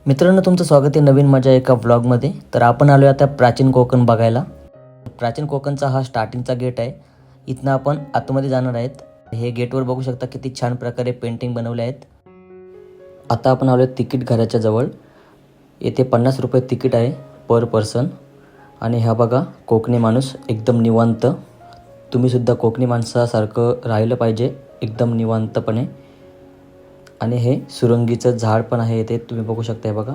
मित्रांनो, तुमचं स्वागत आहे नवीन माझ्या एका व्लॉगमध्ये. तर आपण आलो आता प्राचीन कोकण बघायला. प्राचीन कोकणचा हा स्टार्टिंगचा गेट आहे. इथनं आपण आतमध्ये जाणार आहेत. हे गेटवर बघू शकता किती छान प्रकारे पेंटिंग बनवले आहेत. आता आपण आलो तिकीट घराच्या जवळ. येथे 50 रुपये तिकीट आहे पर पर्सन. आणि हा बघा कोकणी माणूस एकदम निवांत. तुम्हीसुद्धा कोकणी माणसासारखं राहिलं पाहिजे एकदम निवांतपणे. आणि हे सुरंगीचं झाड पण आहे इथे, तुम्ही बघू शकता. बघा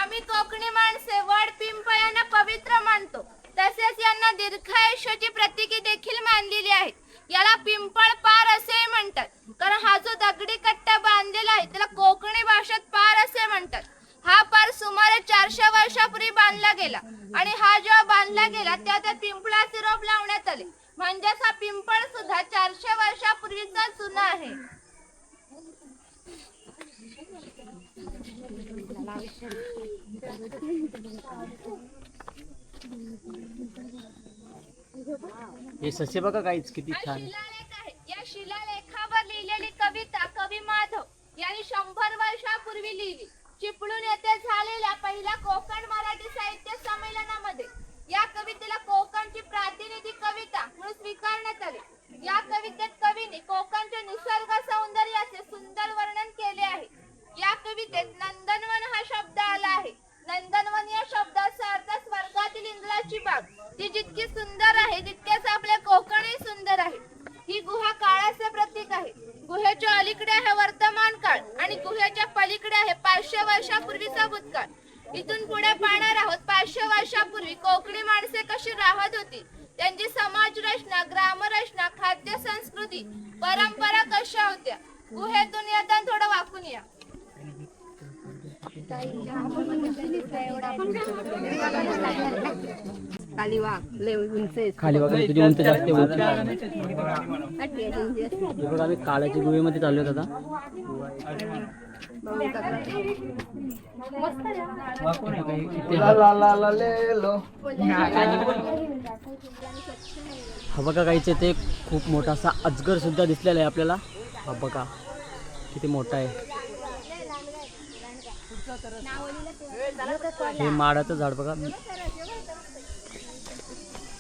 आम्ही कोकणी माणसे वड पिंपळ यांना पवित्र मानतो. तसेच यांना दीर्घायुष्याची प्रतीके देखील मानलेली आहेत. याला पिंपळ पार असे म्हणतात, कारण हा जो दगडी कट्टा बांधलेला आहे त्याला कोकणी भाषेत पार असे म्हणतात. हा पार सुमारे 400 वर्षापूर्वी बांधला गेला आणि हा जेव्हा बांधला गेला त्यात पिंपळाचे रोप लावण्यात आले. म्हणजेच हा पिंपळ सुद्धा 400 वर्षापूर्वीचा जुना आहे. हे सस्य बघा काहीच किती छान. शिलालेख आहे. या शिलालेखावर लिहिलेली कविता कवी माधव यांनी 100 वर्षापूर्वी लिहिली. चिपळूण येथे झालेल्या पहिल्या कोकण मराठी साहित्य संमेलनामध्ये या कवितेला कोकणची प्रातिनिधिक कविता म्हणून स्वीकारण्यात आली. या कवितेत कवीने कोकणच्या निसर्ग सौंदर्याचे सुंदर वर्णन केले आहे. या कवितेत नंदनवन हा शब्द आला आहे. नंदनवन या शब्दाचा अर्थ स्वर्गातील इंद्राची बाग. ती जितकी सुंदर आहे तितकेच आपले कोकणही सुंदर आहे. ही गुहा काळाचे प्रतीक आहे. गुहेच्या अलीकडे आहे वर्तमान काळ आणि गुहेच्या पलीकडे आहे 500 वर्षापूर्वीचा भूतकाळ. इथून पुढे पाहणार आहोत 500 वर्षापूर्वी कोकणी माणसे कशी राहत होती, त्यांची समाज रचना, ग्रामरचना, खाद्य संस्कृती, परंपरा कशा होत्या. गुहेतून येताना थोडं वाकून या. खाली तुझी उंच जास्त आहे. बघा आम्ही काळाच्या गुहेमध्ये चाललो आता. हा बघा काहीच ते खूप मोठा असा अजगर सुद्धा दिसलेला आहे आपल्याला. हा बघा किती मोठा आहे. हे माडाचं झाड बघा.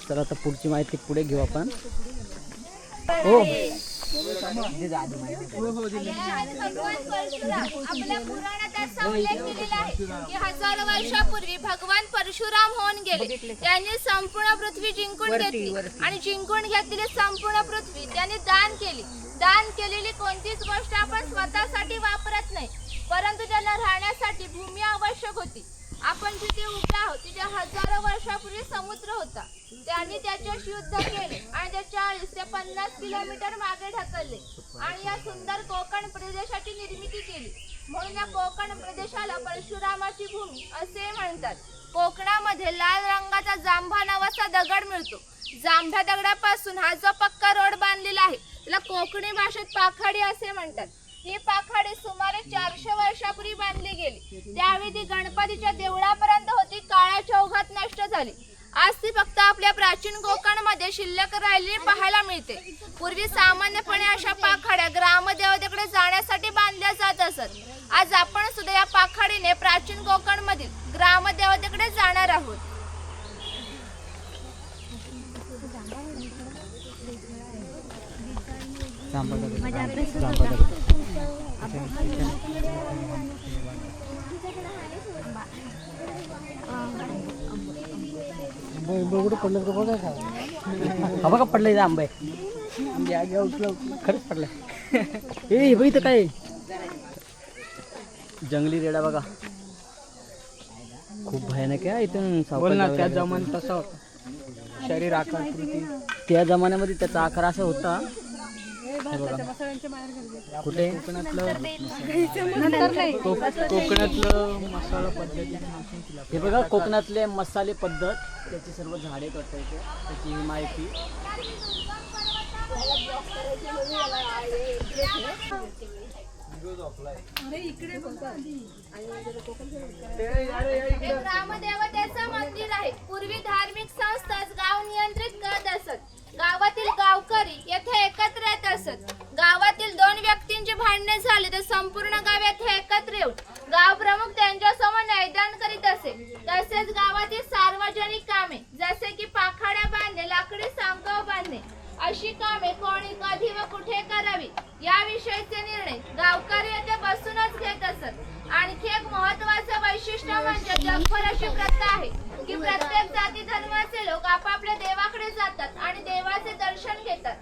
तर आता पुढची माहिती पुढे घेऊ आपण. हो आपल्या पुराणात असा उल्लेख केलेला आहे की हजारो वर्षापूर्वी भगवान परशुराम होऊन गेले. त्यांनी संपूर्ण पृथ्वी जिंकून घेतली आणि जिंकून घेतलेली संपूर्ण पृथ्वी त्यांनी दान केली. दान केलेली कोणतीच गोष्ट आपण स्वतःसाठी वापरत नाही, परंतु त्यांना राहण्यासाठी भूमी आवश्यक होती. आपण जिथे उभे आहोत तिथे हजारो वर्षापूर्वी समुद्र होता. त्यांनी त्याच्याशी युद्ध केले आणि ते 40 ते 50 किलोमीटर मागे ढकलले आणि या सुंदर कोकण प्रदेशाची निर्मिती केली. म्हणून या कोकण प्रदेशाला परशुरामाची भूमी असे म्हणतात. कोकणामध्ये लाल रंगाचा जांभा नावाचा दगड मिळतो. जांभ्या दगडापासून हा जो पक्का रोड बांधलेला आहे त्याला कोकणी भाषेत पाखाडी असे म्हणतात. ही पाखाडी सुमारे 400 वर्षापूर्वी बांधली गेली. त्यावेळी ती गणपतीच्या देवळापर्यंत होती. काळाच्या ओघात नष्ट झाली. आज ती फक्त आपल्या प्राचीन कोकणमध्ये शिल्लक राहिलेली पाहायला मिळते. पूर्वी सामान्यपणे अशा पाखाड्या ग्रामदेवतेकडे जाण्यासाठी बांधल्या जात असत. आज आपण सुद्धा या पाखाडीने प्राचीन कोकणमधील ग्रामदेवतेकडे जाणार आहोत. हा बघा पडलंय आंबे. खरंच पडलंय. हे बघ इथं काय जंगली रेडा बघा. खूप भयानक आहे. इथून त्या जमान्यात तसं शरीर आकार त्या जमान्यामध्ये त्याचा आकार असा होता. कुठे कोकणातलं मसाला पद्धती. हे बघा कोकणातले मसाले पद्धत, त्याची सर्व झाडे करता येते त्याची माहिती. ग्रामदेवतेचं मंदिर आहे. पूर्वी धार्मिक संस्थाच गाव नियंत्रित करत असत. गावातील गावकरी येथे एकत्र आपापल्या देवाकडे जातात आणि देवाचे दर्शन घेतात.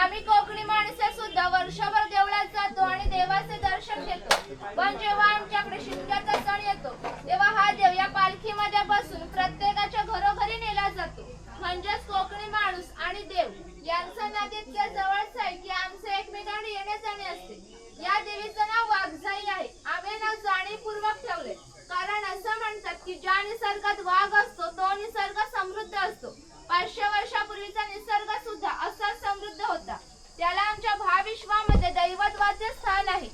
आम्ही कोकणी माणसे सुद्धा वर्षभर देवळात जातो आणि देवाचे दर्शन घेतो. पण जेव्हा आमच्याकडे शिमग्याचा सण येतो तेव्हा हा देव या पालखीमध्ये बसून प्रत्येकाच्या घरोघरी नेला जातो. म्हणजेच कोकणी माणूस आणि देव यांचं नाते इतक्या जवळच आहे की आमचे एकमेकांना येणे जाणे असते. या देवीचं नाव वाघजाई आहे. आम्ही नाव जाणीवपूर्वक ठेवले, कारण असं म्हणतात की ज्या निसर्गात वाघ असतो तो निसर्ग समृद्ध असतो. 500 वर्षापूर्वीचा निसर्ग सुद्धा असाच समृद्ध होता. त्याला आमच्या भाविश्वामध्ये दैवत्वाचे स्थान आहे.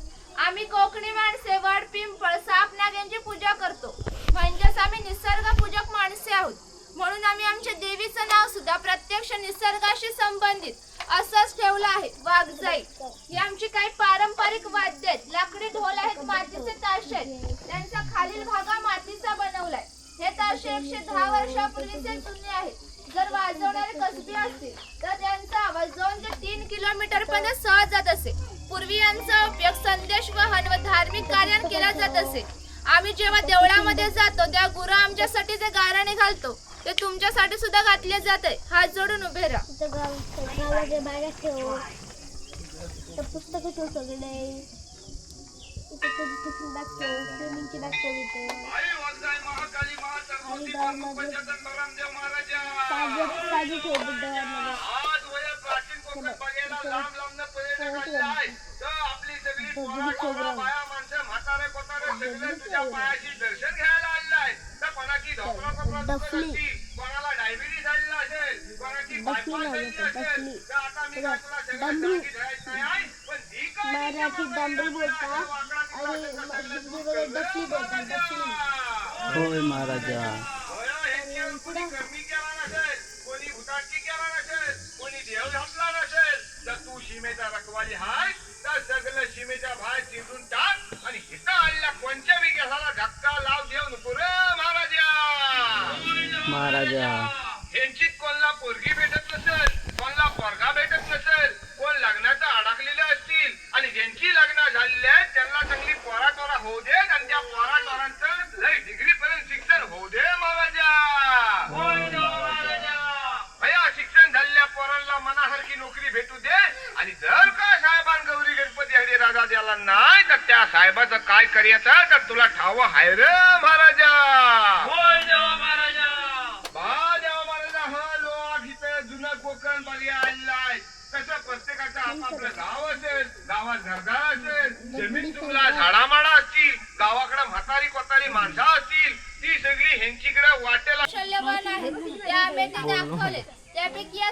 आम्ही कोकणी माणसे वड, पिंपळ, साप, नागांची पूजा करतो. म्हणजेच आम्ही निसर्ग पूजक माणसे आहोत. म्हणून आम्ही आमच्या देवीचं नाव सुद्धा प्रत्यक्ष निसर्गाशी संबंधित असंच ठेवलं आहे, वाघजाई. ही आमची काही पारंपरिक वाद्य आहेत. लाकडी ढोल आहेत, मातीचे ताशे आहेत. त्यांचा खालील भागा मातीचा बनवलाय. हे ताशे 110 वर्षापूर्वीचे जुने आहेत. जर वाजवणारे कसबी असतील तर त्यांचा आवाज 2 ते 3 किलोमीटर पर्यंत सहज जात असे. पूर्वी यांचा उपयोग संदेश वहन व धार्मिक कार्यात केला जात असे. आम्ही जेव्हा देवळामध्ये जातो तेव्हा गुरु आमच्यासाठी जे गाराणे घालतो ते तुमच्यासाठी सुद्धा घातले जाते. हात जोडून उभे राहा. पुस्तक ठेव सगळे दर्शन घ्यायला आलेला तर कोणाची डफली कोणाला डायबिटीस आलेला असेल, कोणाची बायपास झालेली असेल तर आता मी काय तुला सगळं नाही, पण ही काय मराठी डंबल बोलता आणि डफली बोलता. होय महाराजा. कोणी कर्मी केला नसेल, कोणी भूताटकी केला नसेल, कोणी देव घातला नसेल तर तू सीमेचा रखवाली हाय तर सगळं सीमेचा भाग चिरून टाक आणि हिता आलेल्या कोणत्या विकासाला धक्का लाव देऊ नको रे महाराजा. महाराजा यांची कोणला पोरगी भेटत नसेल, कोणला पोरगा भेटत नसेल, कोण लग्नाचा अडकलेले असतील आणि ज्यांची लग्न झालेली आहेत त्यांना चांगली पोराटोरा होऊ दे आणि त्या पोराटोरांचं लय डिग्री पर्यंत शिक्षण होऊ दे महाराजा. भया शिक्षण झालेल्या पोरांना मनासारखी नोकरी भेटू दे आणि जर का साहेबान गौरी गणपती हरी राजा द्याला नाही तर त्या साहेबाचं काय करायचं तर तुला ठाव हाय रे महाराजा. हा लोक इथं जुना कोकण बघायला आलेला आहे. कसं प्रत्येकाचं आपापलं गाव असेल, गावात घरदार असेल, जमीन तुला झाडामाडा असतील, गावाकडे म्हातारी कोतारी माणसं असतील, ती सगळी ह्यांचीकडे वाटेला कौशल्यवान आहेत ते आम्ही ते दाखवले. त्यापैकी या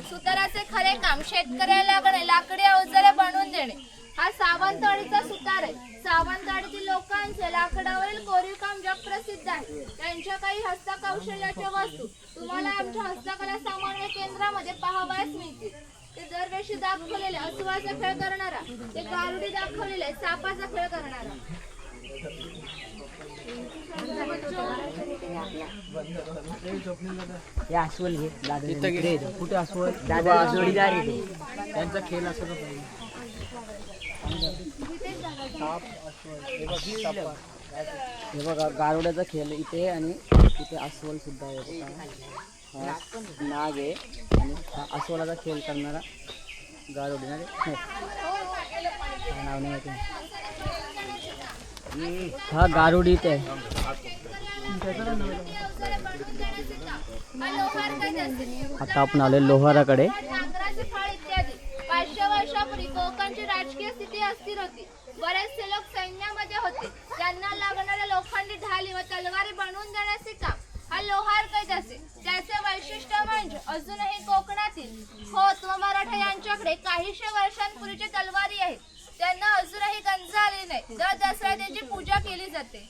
सुताराचे खरे काम शेतकऱ्याला लागणे लाकडी अवजारे बनवून देणे. हा सावंतवाडीचा सुतार आहे. सावंतवाडीतील लोकांचे लाकडावरील कोरीव काम जगप्रसिद्ध आहे. त्यांच्या काही हस्तकौशल्याच्या वस्तू तुम्हाला आमच्या हस्तकला समन्वय केंद्रामध्ये पाहावयास मिळतील. ते दरवर्षी दाखवलेले अस्वाचा खेळ करणारा, ते गारुडी दाखवलेले सापाचा खेळ करणारा. हे अस्वल घे दादा. कुठे अस्वल दादा जोडीदार आहे त्यांचा खेळ असं हे बघा गारुड्याचा खेळ इथे आणि इथे अस्वल सुद्धा आहे. नाग आहे आणि अस्वलाचा खेळ करणारा गारुडी ना नाव नाही माहिती. हा गारुडी इथे आहे. आता आपण आले लोहाराकडे. नांगराचे फळ इत्यादी. 500 वर्षापूर्वी कोकणची राजकीय स्थिती अस्थिर होती. बरेचसे लोक सैन्यामध्ये होते. त्यांना लागणाऱ्या लोखंडी ढाली व तलवारी बनवून देण्याचे काम हा लोहार करीत असे. त्याचे वैशिष्ट्य म्हणजे अजूनही कोकणातील खोत व मराठा यांच्याकडे काहीशे वर्षांपूर्वीच्या तलवारी आहेत. त्यांना अजूनही गंज आली नाही. दर दसऱ्या त्यांची पूजा केली जाते.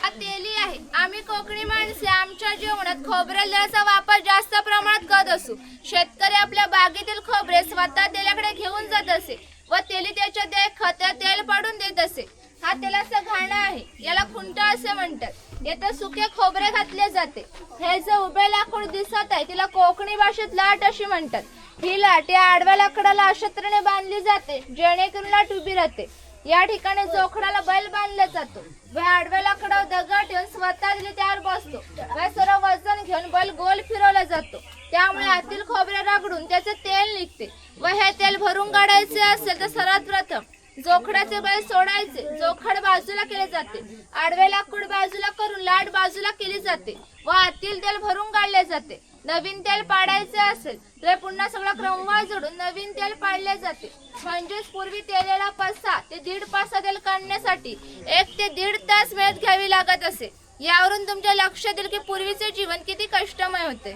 हा तेली आहे. आम्ही कोकणी माणसे आमच्या जेवणात खोबरेलाचा वापर जास्त प्रमाणात करत असू. शेतकरी आपल्या बागेतील खोबरे स्वतः तेलाकडे घेऊन जात असे व तेली त्याच्या खतात तेल पाडून देत असे. हा तेलाचा घाणा आहे. याला खुंटा असे म्हणतात. येथे सुके खोबरे घातले जाते. हे जे उभे लाकूड दिसत आहे तिला कोकणी भाषेत लाट अशी म्हणतात. ही लाट या आडव्या लाकडाला अशा तऱ्हेने बांधली जाते जेणेकरून लाट उभी राहते. या ठिकाणी जोखडाला बैल बांधला जातो व आडव्या लाकडावर दगड ठेवून स्वतः त्यावर बसतो व सर्व वजन घेऊन बैल गोल फिरवला जातो. त्यामुळे आतील खोबरे रगडून त्याचे तेल निघते व हे तेल भरून काढायचे असेल तर सर्वात प्रथम जोखडाचे बैल सोडायचे. जोखड बाजूला केले जाते. आडवे लाकूड बाजूला करून लाट बाजूला केली जाते व आतील तेल भरून काढले जाते. नवीन तेल पाडायचे असेल तर पुन्हा सगळा क्रमवार जोडून नवीन तेल पाडले जाते. म्हणजेच पूर्वी तेलाला 5 ते 1.5 तेल काढण्यासाठी 1 ते 1.5 तास मेहनत घ्यावी लागत असे. यावरून तुमच्या लक्षात येईल की पूर्वीचे जीवन किती कष्टमय होते.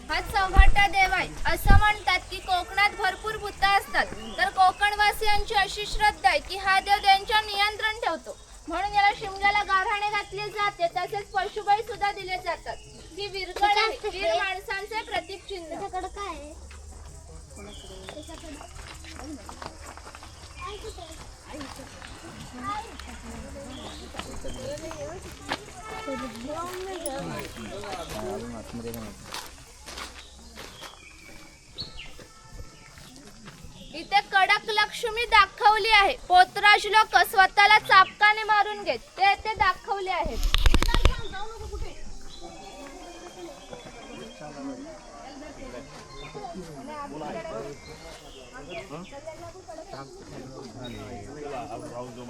हा चव्हाटा देव आहे. असं म्हणतात की कोकणात भरपूर भूतं असतात, तर कोकणवासियांची अशी श्रद्धा आहे की हा देव त्यांच्या नियंत्रण ठेवतो. म्हणून याला शिमग्याला गाऱ्हाणे घातले जाते. तसेच पशुबळी सुद्धा दिले जातात. ही विरगळ आहे. वीर माणसांचे प्रतीक चिन्ह. त्याच्याकडे काय आहे? इथे कडक लक्ष्मी दाखवली आहे. पोतराज लोक स्वतःला चापकाने मारून घेत ते दाखवले आहेत.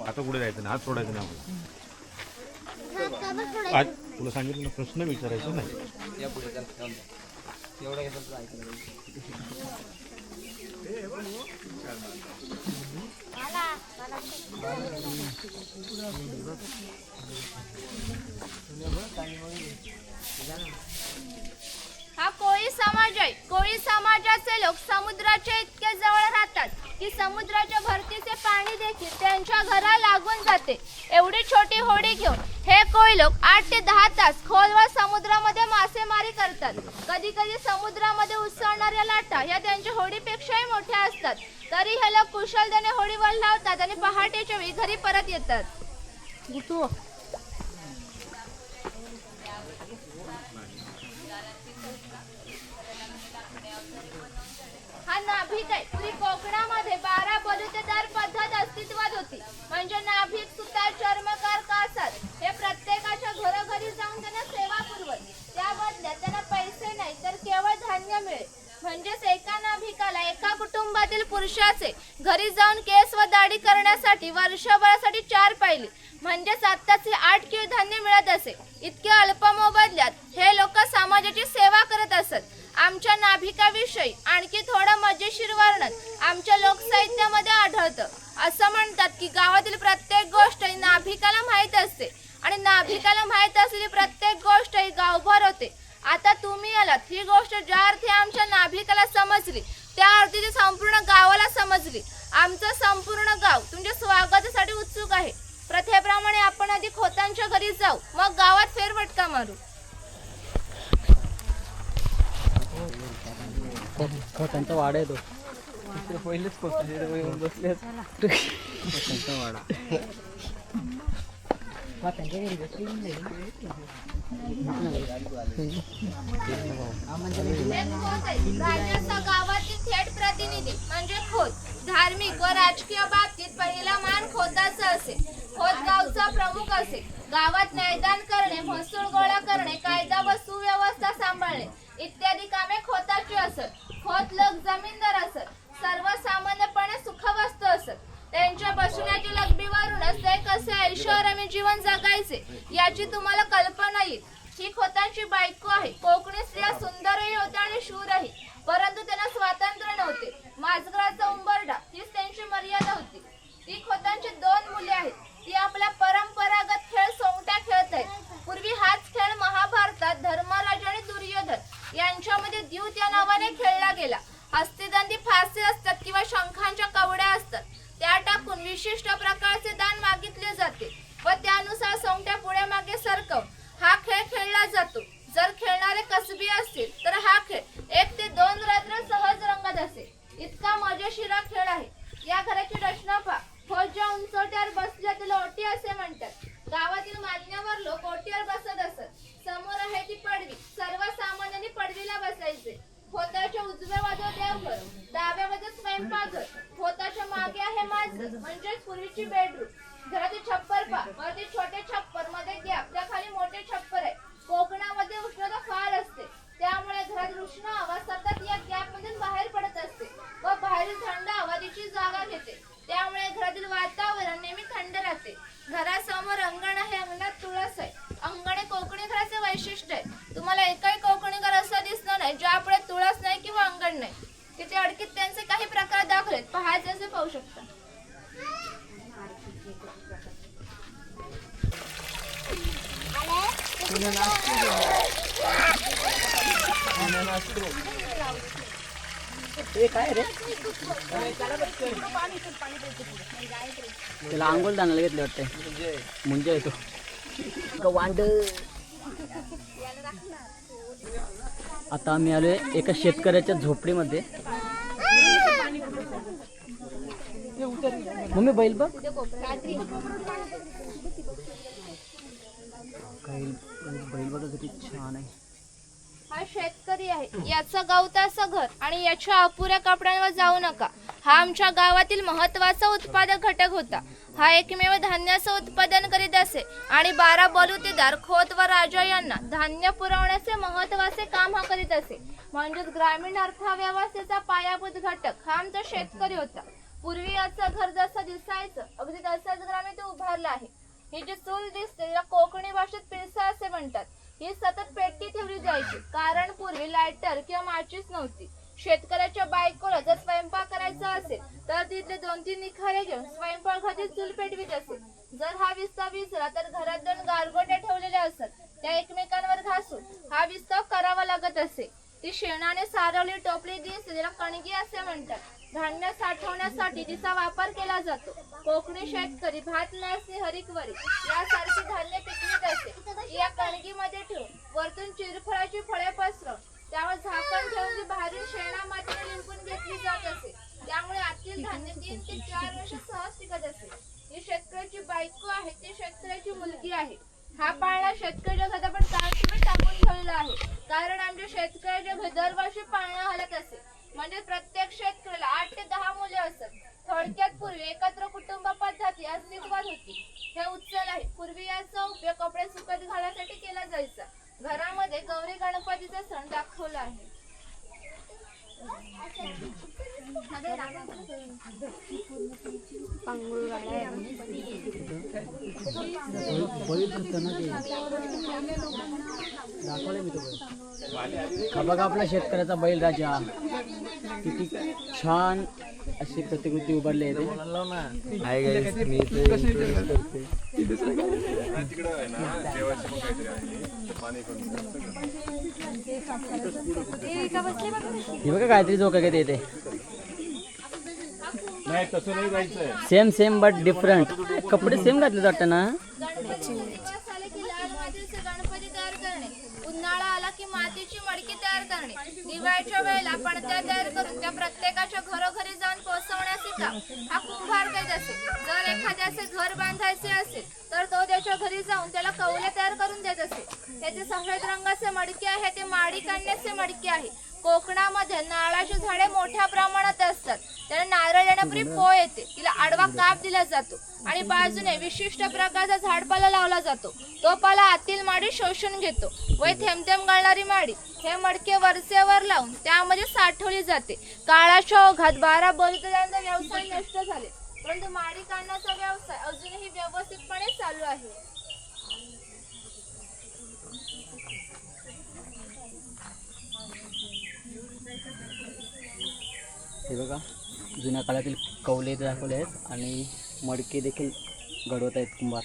आता कुठे जायचं ना, हात सोडायचं ना. आज तुला सांगितलं ना, प्रश्न विचारायचा नाही. हा कोळी समाज आहे. कोळी समाजाचे लोक समुद्राच्या इतके जवळ राहतात की समुद्राच्या भरतीचे पाणी देखील त्यांच्या घरा लागून जाते. एवढी छोटी होडी घेऊन हे कोळी लोक 8 ते 10 तास खोलवर समुद्रामध्ये मासेमारी करतात. कधी कधी समुद्रामध्ये उसळणाऱ्या लाटा या त्यांच्या होडीपेक्षाही मोठ्या असतात. तरी हे लोक कुशलतेने होडीवर लावतात आणि पहाटेच्या वेळी घरी परत येतात. हा नाभिक आहे. पूर्वी कोकणामध्ये 12 बलुतेदार पद्धत अस्तित्वात होती. म्हणजे नाभिक, सुतार, चर्मकार, कासार हे प्रत्येकाच्या घरोघरी जाऊन त्यांना सेवा पुरवत. त्या बदल्यात त्यांना पैसे नाही तर केवळ धान्य मिळेल. म्हणजेच एका नाभिकाला एका कुटुंबातील पुरुषाचे घरी जाऊन केस व दाढी करण्यासाठी वर्षभरासाठी 4 पायली म्हणजेच आत्ताचे 8 किलो धान्य मिळत असे. इतक्या अल्प मोबदल्यात हे लोक समाजाची सेवा करत असत. आमच्या नाभिकाविषयी आणखी थोडं मजेशीर वर्णन आमच्या लोकसाहित्यामध्ये आढळतं. असं म्हणतात की गावातील प्रत्येक गोष्ट ही नाभिकाला माहीत असते आणि नाभिकाला माहीत असलेली प्रत्येक गोष्ट ही गावभर होते. आता तुम्ही आलात, ही गोष्ट ज्या अर्थी आमच्या नाभिकाला समजली त्या अर्थी ती संपूर्ण गावाला समजली. आमचं संपूर्ण गाव तुमच्या स्वागतासाठी उत्सुक आहे. प्रथेप्रमाणे आपण आधी खोतांच्या घरी जाऊ, मग गावात फेरफटका मारू. खोतांचा वाडा आहे तो. पहिलेच बसले वाडा. राजाचा गावातील थेट प्रतिनिधी म्हणजे खोत. धार्मिक व राजकीय बाबतीत पहिला मान खोताचा असे. खोत गावचा प्रमुख असे. गावात न्यायदान करणे, महसूल गोळा करणे, कायदा व सुव्यवस्था सांभाळणे इत्यादी कामे खोताची असत. खोत लोक जमीनदार असत. सर्वसामान्यपणे सुखवस्त असत. त्यांच्या बसण्याच्या लग्बीवरूनच ते कसे ऐशोआरामी जीवन जगायचे याची तुम्हाला कल्पना येईल. ही खोतांची बायको आहे. कोकणी स्त्रिया सुंदरही होत्या आणि शूरही, परंतु त्यांना स्वातंत्र्य नव्हते. माजगराचा उंबरडा हीच त्यांची मर्यादा होती. ती खोतांची 2 मुले आहेत. ती आपला परंपरागत खेळ सोंगट्या खेळत आहेत. पूर्वी हाच खेळ महाभारतात धर्मराज आणि दुर्योधन यांच्यामध्ये द्यूत या नावाने खेळला गेला. हस्तिदंती फासे असतात किंवा शंखांच्या कवड्या असतात. त्या टाकून विशिष्ट प्रकारचे दान मागितले जाते व त्यानुसार सोंगट्या पुढे मागे सरकवून हा खेळ खेळला जातो. जर खेळणारे कसबी असतील तर हा खेळ 1 ते 2 रात्र सहज रंगत असे. इतका मजेशीर खेळ आहे. या घराची रचना पहा. खोत ज्या उंचवट्यावर बसल्या त्याला ओटी असे म्हणतात. गावातील मान्यवर लोक ओटी भात जसे पाहू शकता. हे काय रे त्याला आंघोळ दानाला घेतले वाटते म्हणजे येतो वांड. आता आम्ही आलोय एका शेतकऱ्याच्या झोपडीमध्ये. मम्मी बैल बघ बैल बघा किती छान आहे. हा शेतकरी आहे, याचं गवताचं घर आणि याच्या अपुऱ्या कपड्यांवर जाऊ नका. हा आमच्या गावातील महत्वाचा उत्पादक घटक होता. हा एकमेव धान्याचं उत्पादन करीत असे आणि 12 बलुतेदार खोत व राजा यांना धान्य पुरवण्याचे महत्वाचे काम हा करीत असे. म्हणजेच ग्रामीण अर्थव्यवस्थेचा पायाभूत घटक हा आमचा शेतकरी होता. पूर्वी याचं घर जसं दिसायचं अगदी तसंच ग्रामीण ते उभारलं आहे. ही जी चूल दिसते तिला कोकणी भाषेत पिळसा असे म्हणतात. ही सतत पेटी ठेवली जायची कारण पूर्वी लायटर किंवा माचीस नव्हती. शेतकऱ्याच्या बायकोला जर स्वयंपाक करायचा असेल तर तिथले 2-3 निखारे घेऊन स्वयंपाकघरातील चूल पेटवीत असे. जर हा विस्ताव विसरला तर घरात 2 गारगोट्या ठेवलेल्या असत, त्या एकमेकांवर घासून हा विस्ताव करावा लागत असे. ती शेणाने सारवली टोपली दिसते तिला कणगी असे म्हणतात. धान्य साठवण्यासाठी तिचा वापर केला जातो. कोकणी शेतकरी भात नाचणी हरिकवरी यासारखी धान्य पिकवीत असे. या कणगीमध्ये ठेवून वरतून चिरफळाची फळे पसरवून त्यावर झाकण ठेवून ती बाहेरून शेणा मातीने लिंपून घेतली जात असे. त्यामुळे आतील धान्य 3 ते 4 वर्ष सहज टिकत असे. ही शेतकऱ्याची बायको आहे, ती शेतकऱ्याची मुलगी आहे. हा पाळणा शेतकऱ्याच्या घरात आपण काचेवर टाकून ठेवलेला आहे कारण आमच्या शेतकऱ्याच्या घरी दरवर्षी पाळणा हलत असे. म्हणजे प्रत्येक शेतकऱ्याला 8 ते 10 मुले असत. थोडक्यात पूर्वी एकत्र कुटुंब पद्धती अस्तित्वात होती. हे उच्चल आहे. पूर्वी याचा उपयोग कपडे सुकत घालण्यासाठी केला जायचा. घरामध्ये गौरी गणपतीचा सण दाखवला आहे. हा बघा आपला शेतकऱ्याचा बैल राजा किती छान अशी प्रतिकृती उभारली आहे. हे बघा काहीतरी जो काय येते नाही तसं नाही जायचंय. Same but different. कपडे सेम घातले वाटतं ना. गणपती दिवस आले की लाल मातीचे गणपती तयार करणे, उन्हाळा आला की मातीची मडकी तयार करणे, दिवाळीच्या वेळेला पणत्या तयार करून त्या प्रत्येकाच्या घरोघरी जाऊन पोहोचवण्याचे काम हा कुंभार करीत असे. जर एखाद्याचे घर बांधायचे असेल तर तो त्याच्या घरी जाऊन त्याला कौले तयार करून देत असे. त्याचे सफेद रंगाचे मडके आहे ते माडी काढण्याचे मडके आहे. कोकणामध्ये नारळाची झाडे मोठ्या प्रमाणात असतात. त्याला नारळ येण्यापूर्वी पोळ येते, तिला आडवा काप दिला जातो आणि बाजूने विशिष्ट प्रकारचा झाडपाला लावला जातो. तो पाला आतील माडी शोषून घेतो व थेंब थेंब गळणारी माडी हे मडके वरचेवर लावून त्यामध्ये साठवली जाते. काळाच्या ओघात 12 बलुतेदारांचा व्यवसाय नष्ट झाले, परंतु माडी काढण्याचा व्यवसाय अजूनही व्यवस्थितपणे चालू आहे. हे बघा जुन्या काळातील कौले दाखवले आहेत आणि मडके देखील घडवत आहेत कुंभार.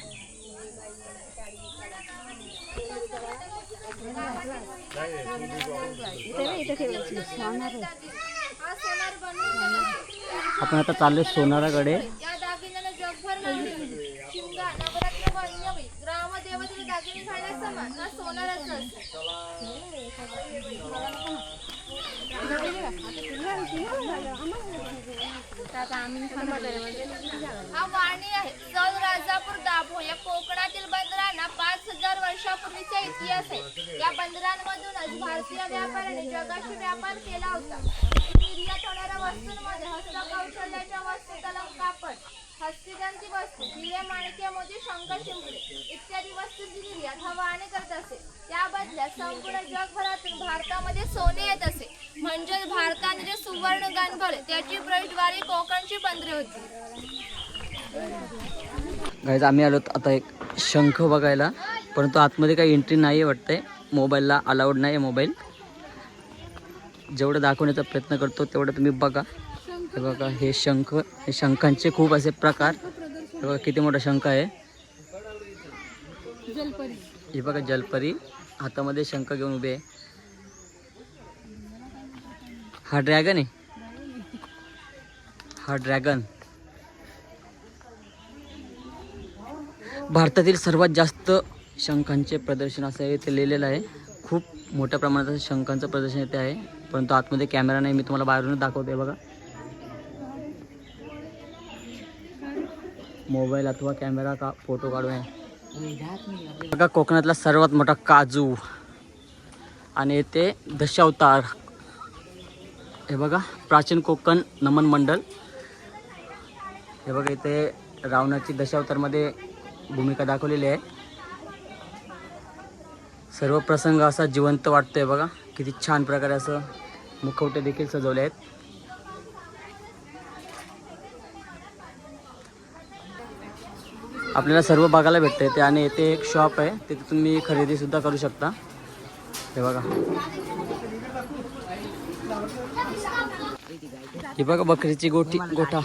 आपण आता चाललोय सोनाराकडे. या दागिन्याला जगभर नाव आहे. शिमगा, नवरात्र व अन्यवेळी ग्रामदेवतेला दागिने घालण्यासमान हा सोनाराचा असतो. हा वाणी आहे. चल राजापूर दाभो या कोकणातील बंदरांना 5000 वर्षापूर्वीचा इतिहास आहे. या बंदरांमधूनच भारतीय व्यापाऱ्यांनी जगाशी व्यापार केला होता. निर्यात होणाऱ्या वस्तूंमध्ये हस्तकौशल्याच्या वस्तू, तलम कापड, हस्तिदंती वस्तू, हिरे, माणिके, मोती, शंख, शिंपले इत्यादी वस्तूंची निर्यात हा वाणी करत असे. त्या बदल्यात संपूर्ण जगभरातून भारतामध्ये सोने येत असे. म्हणजे भारताने जे सुवर्ण गणभरले त्याची प्रवेशद्वारी कोकणची बंदरे होती. गाईज आम्ही आलो आता एक शंख बघायला, परंतु आतमध्ये काही एंट्री नाही आहे वाटतंय. मोबाईलला अलाउड नाही आहे. मोबाईल जेवढं दाखवण्याचा प्रयत्न करतो तेवढं तुम्ही बघा. हे बघा हे शंख, हे शंखांचे खूप असे प्रकार. हे बघा किती मोठा शंख आहे. हे बघा जलपरी हातामध्ये शंख घेऊन उभे आहे. हा ड्रॅगन आहे, हा ड्रॅगन. भारतातील सर्वात जास्त शंखांचे प्रदर्शन असं इथे लिहिलेलं आहे. खूप मोठ्या प्रमाणात शंखांचं प्रदर्शन इथे आहे, परंतु आतमध्ये कॅमेरा नाही, मी तुम्हाला बाहेरूनच दाखवते. बघा मोबाईल अथवा कॅमेरा का फोटो काढू आहे. बघा कोकणातला सर्वात मोठा काजू आणि इथे दशावतार. हे बघा प्राचीन कोकण नमन मंडळ. हे बघा इथे रावणाची दशावतारमध्ये भूमिका दाखवलेली आहे. सर्व प्रसंग असा जिवंत वाटतोय. बघा किती छान प्रकारे असं मुखवटे देखील सजवले आहेत. आपल्याला सर्व बघायला भेटतं इथे आणि इथे एक शॉप आहे, तिथे तुम्ही खरेदी सुद्धा करू शकता. हे बघा, हे बघा बकरीची गोठा,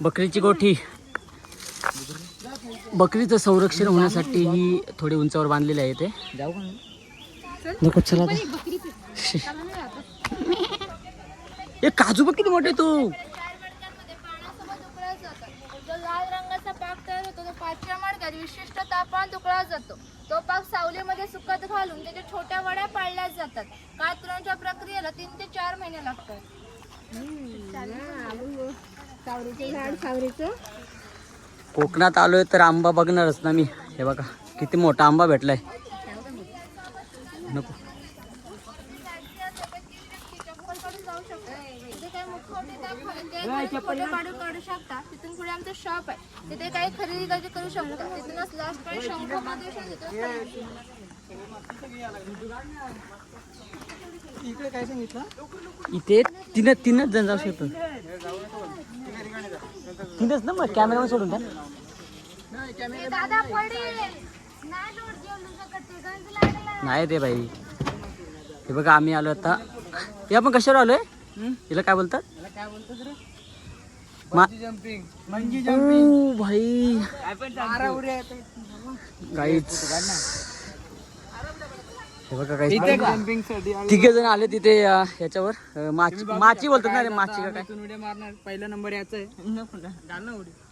बकरीची गोठी. बकरीचं संरक्षण होण्यासाठी ही थोडी उंचावर बांधलेली आहे इथे. नको चला आता. हे काजू बघ किती मोठे तू. जो लाल रंगाचा पाक तयार होतो तो 5च्या मार्गात विशिष्ट तापमान उकळला जातो. तो पाक सावलीमध्ये सुकत घालून त्याच्या छोट्या वड्या पाळल्या जातात. कातरण्याच्या प्रक्रियेला 3 ते 4 महिने लागतात. कोकणात आलोय तर आंबा बघणारच ना मी. हे बघा किती मोठा आंबा भेटलाय. नको काढू शकता. तिथून पुढे आमचं शॉप आहे, तिथे काही खरेदी करू शकता. तिथूनच लास्ट काही शंख इथे तीनच जण जाऊ शकतो. तीनच ना, मग कॅमेरा सोडून द्या. नाही रे भाई. हे बघा आम्ही आलो आता. हे आपण कशावर आलोय? हिला काय बोलतात? ओ भाई गाईच. हे बघा काही तिघे जण आले तिथे याच्यावर. माची बोलतात ना रे, माची का काय. उड्या मारणार. पहिला नंबर याचा आहे.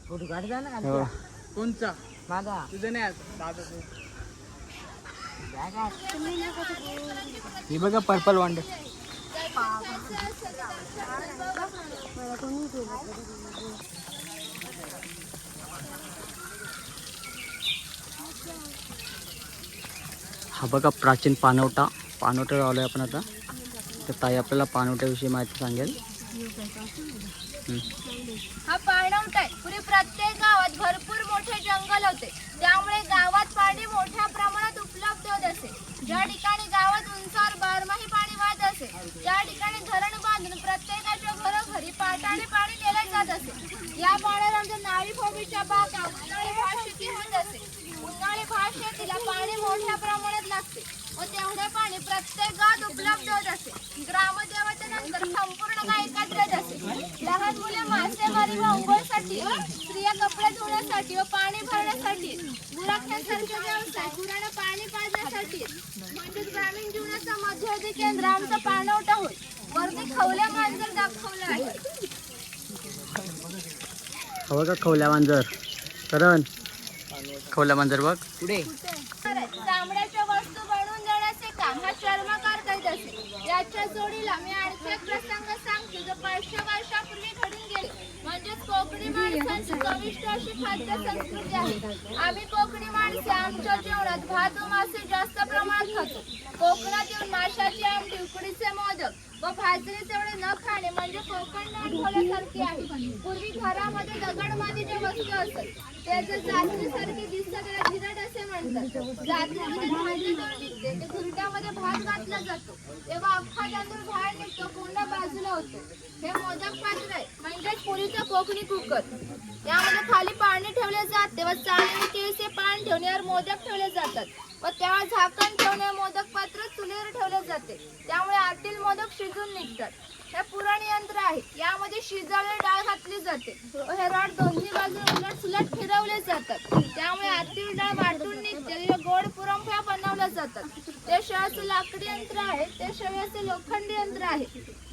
फोटो काढ जा ना. हो. कोणचा? माझा. तुझं नाही दादा. हे बघा पर्पल वांडर. हा बघा प्राचीन पाणवटा आलोय आपण आता. तर ताई आपल्याला पाणवट्याविषयी माहिती सांगेल. हा पाणवठा आहे. पूर्वी प्रत्येक गावात भरपूर मोठे जंगल होते, त्यामुळे गावात पाणी मोठ्या प्रमाणात उपलब्ध होत असे. ज्या ठिकाणी गावात उंचावर बारमाही पाणी वाहत असे, त्या ठिकाणी धरण बांधून प्रत्येकाच्या घरोघरी पाटाने पाणी नेले जात असे. या पाण्याला आमच्या नाळी फोबीच्या बागा उन्हाळी भात शेती होत असे. उन्हाळी भात शेतीला पाणी मोठ्या प्रमाणात लागते व तेवढे पाणी प्रत्येक गावात उपलब्ध होत असे. ग्रामदेवतेच्या नंतर संपूर्ण गाव एकत्र येत असे. लहान मुले मासेमारी व अंघोळीसाठी, स्त्रिया कपडे धुण्यासाठी व पाणी भरण्यासाठी, गुराख्यांसारखे व्यवसाय गुरांना पाणी पाजण्यासाठी. म्हणजे ग्रामीण जीवनाचा मध्यवर्ती केंद्र आमचा पाणवठा होय. वरती खवल्या मांजर दाखवलं आहे. हो बघा खवल्या मांजर. करण खवल्या मांजर बघ पुढे. चामड्याच्या वस्तू बनवून देण्याचे काम हा चर्मकार करीत असे. याच्या जोडीला मी आणखी एक प्रसंग सांगतो जो 500 वर्षापूर्वी घडून गेले. म्हणजेच कोकणी माणसांची चविष्ट अशी खाद्य संस्कृती आहे. आम्ही कोकणी माणसे आमच्या जेवणात भात व मासे जास्त प्रमाणात खातो. कोकणात येऊन माशाची आमटी, उकडीचे मोदक व भाजरी तेवढे न खाणे म्हणजे कोकण न ठेवल्यासारखे आहे. पूर्वी घरामध्ये दगड मातीच्या वस्तू असत, त्याचं जात्रीसारखे दिसतं, त्याला धिरड असे म्हणतात. जात्रीमध्ये भाजी निघते, ते घुरट्यामध्ये भात घातला जातो, तेव्हा अख्खा तांदूळ बाहेर निघतो, कोंडा बाजूला होतो. हे मोदक पात्र आहे, म्हणजेच पुरीचं कोकणी कुकर. यामध्ये खाली पाणी ठेवले जाते व चाळणी केळीचे पान ठेवून यावर मोदक ठेवले जातात व त्यावर झाकण ठेवून मोदक पात्र चुलीवर ठेवले जाते. त्यामुळे आतील मोदक शिजून निघतात. हे पुरण यंत्र आहे. यामध्ये शिजवलेली डाळ घातली जाते. हे रॉड दोन्ही बाजूने उलट सुलट फिरवले जातात. त्यामुळे आतील डाळ वाटून निघते. गोड पुरणपोळ्या बनवल्या जातात. ते शेवयाचं लाकडी यंत्र आहे. ते शेवयाचे लोखंडी यंत्र आहे.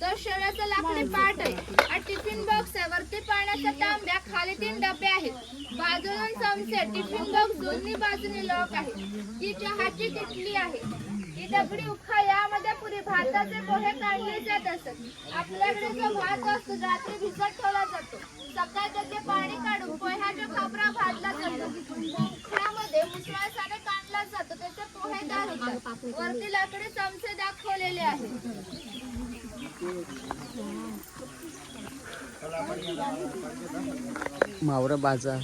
तर शेवयाचा लाकडी पाट आहे. हा टिफिन बॉक्स आहे. वरती पाण्याच्या तांब्या, खाली 3 डबे आहेत. बाजूला चमचे, टिफिन बॉक्स दोन्ही बाजूने लॉक आहे. ही चहाची किटली आहे. ही दगडी उखा, यामध्ये पुरी भाताचे पोहे काढले जात असत. आपल्याकडे जो भात असतो रात्री भिजत ठेवला जातो. सकाळी त्याचे पाणी काढून पोह्याचा खापरा भाजला जातो. उखळ्यामध्ये मुसळासाने काढला जातो. त्याचे पोहे तयार होतात. वरती लाकडी चमचे दाखवलेले आहेत. मावरा बाजार.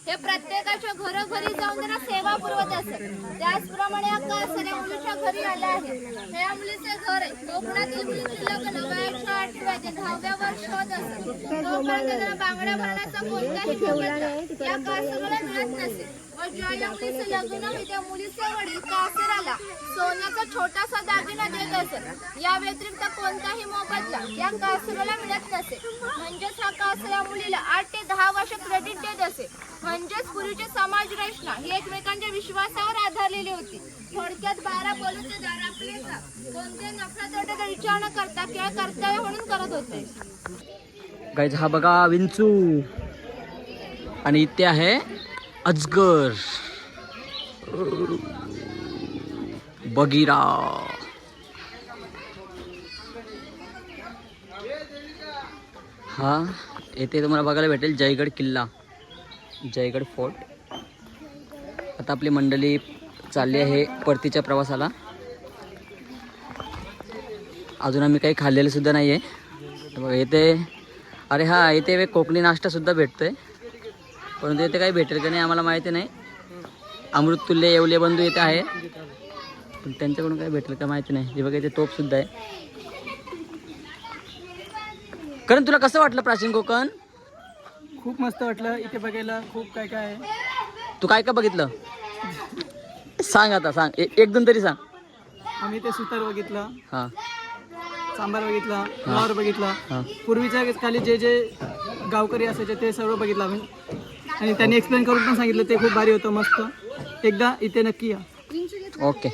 हे प्रत्येकाच्या घरोघरी जाऊन त्यांना सेवा पुरवत असत. त्याचप्रमाणे या कासऱ्या मुलीच्या घरी आल्या आहेत. या मुलीचे घर आहे. कोकणातील मुलीचे लग्न वयाच्या 8व्या ते 10व्या वर्षी होत असत. तोपर्यंत त्यांना बांगड्या भरण्याचा कोणताही मोबदला या कासऱ्याला मिळत नसे. व ज्या या मुलीचं लग्न होईल त्या मुलीचे वडील कासऱ्याला सोन्याचा छोटासा दागिना देत असत. या व्यतिरिक्त कोणताही मोबदला या कासऱ्याला मिळत नसे. म्हणजेच हा कासऱ्या मुलीला 8 ते 10 वर्ष क्रेडिट देत असे. म्हणजेच पूर्वीची समाज रचना ही एकमेकांच्या विश्वासावर आधारलेली होती. थोडक्यात 12 पोलीस दारापलीचा कोणते नफा तोट्याचा विचार न करता केवळ कर्तव्य म्हणून करत होते. गाईज हा बघा विंचू आणि इथे आहे अजगर, बगीरा. हा येथे तुम्हाला बघायला भेटेल जयगड किल्ला, जयगड फोर्ट. आता आपली मंडळी चालली आहे परतीच्या प्रवासाला. अजून आम्ही काही खाल्लेलं सुद्धा नाही आहे. बघा येते, अरे हा इथे कोकणी नाश्तासुद्धा भेटतोय. परंतु इथे काही भेटेल का नाही आम्हाला माहिती नाही. अमृततुल्य येवले बंधू इथे आहे, पण त्यांच्याकडून काही भेटेल का माहिती नाही. हे बघा इथे तोपसुद्धा आहे. कारण तुला कसं वाटलं प्राचीन कोकण? खूप मस्त वाटलं. इथे बघायला खूप काय काय आहे. तू काय काय बघितलं सांग, आता सांग, 1-2 तरी सांग. आम्ही ते सुतार बघितलं, हां सांबार बघितला, फ्लॉवर बघितला. हां पूर्वीच्या खाली जे जे गावकरी असायचे ते सर्व बघितलं आम्ही. आणि त्यांनी एक्सप्लेन करून पण सांगितलं. ते खूप भारी होतं, मस्त. एकदा इथे नक्की या. ओके.